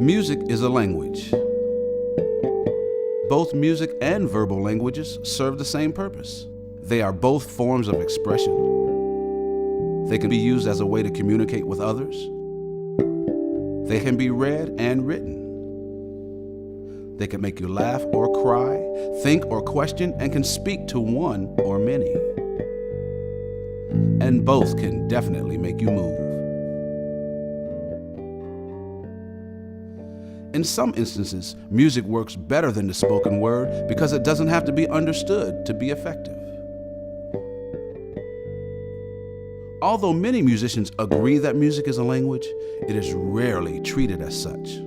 Music is a language. Both music and verbal languages serve the same purpose. They are both forms of expression. They can be used as a way to communicate with others. They can be read and written. They can make you laugh or cry, think or question, and can speak to one or many. And both can definitely make you move. In some instances, music works better than the spoken word because it doesn't have to be understood to be effective. Although many musicians agree that music is a language, it is rarely treated as such.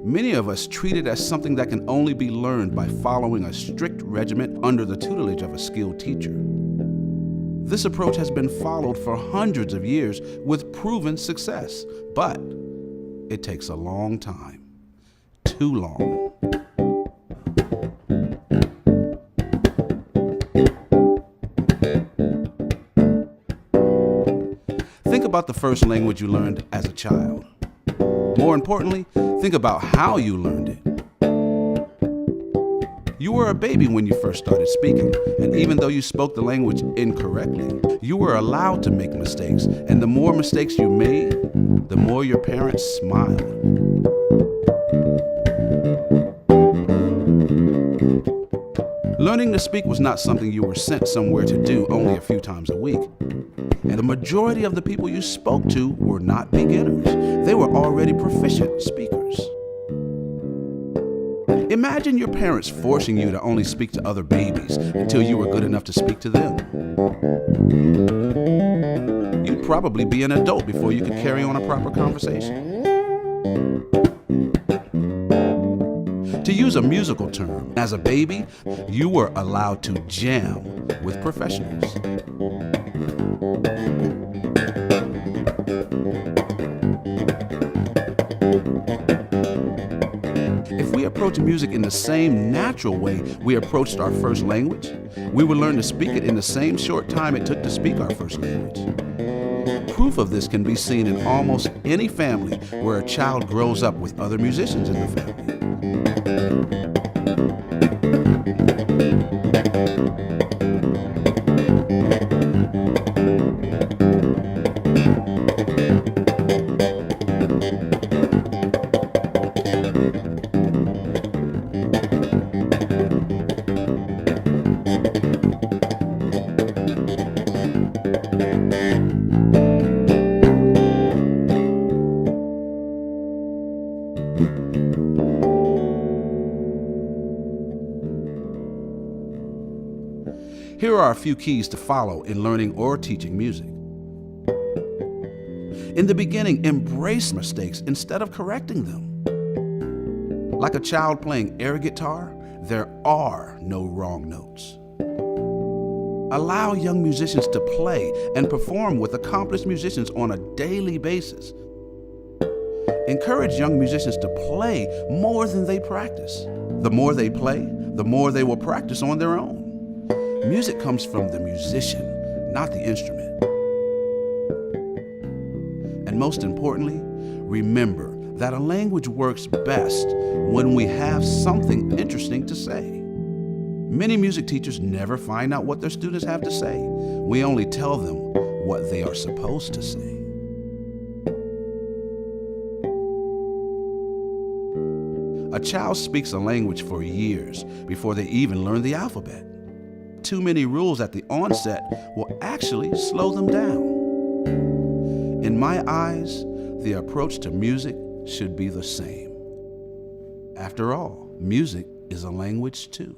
Many of us treat it as something that can only be learned by following a strict regimen under the tutelage of a skilled teacher. This approach has been followed for hundreds of years with proven success, but it takes a long time. Too long. Think about the first language you learned as a child. More importantly, think about how you learned it. You were a baby when you first started speaking, and even though you spoke the language incorrectly, you were allowed to make mistakes, and the more mistakes you made, the more your parents smiled. Learning to speak was not something you were sent somewhere to do only a few times a week. And the majority of the people you spoke to were not beginners. They were already proficient speakers. Imagine your parents forcing you to only speak to other babies until you were good enough to speak to them. You'd probably be an adult before you could carry on a proper conversation. To use a musical term, as a baby, you were allowed to jam with professionals. If we approach music in the same natural way we approached our first language, we would learn to speak it in the same short time it took to speak our first language. Proof of this can be seen in almost any family where a child grows up with other musicians in the family. Here are a few keys to follow in learning or teaching music. In the beginning, embrace mistakes instead of correcting them. Like a child playing air guitar, there are no wrong notes. Allow young musicians to play and perform with accomplished musicians on a daily basis. Encourage young musicians to play more than they practice. The more they play, the more they will practice on their own. Music comes from the musician, not the instrument. And most importantly, remember that a language works best when we have something interesting to say. Many music teachers never find out what their students have to say. We only tell them what they are supposed to say. A child speaks a language for years before they even learn the alphabet. Too many rules at the onset will actually slow them down. In my eyes, the approach to music should be the same. After all, music is a language too.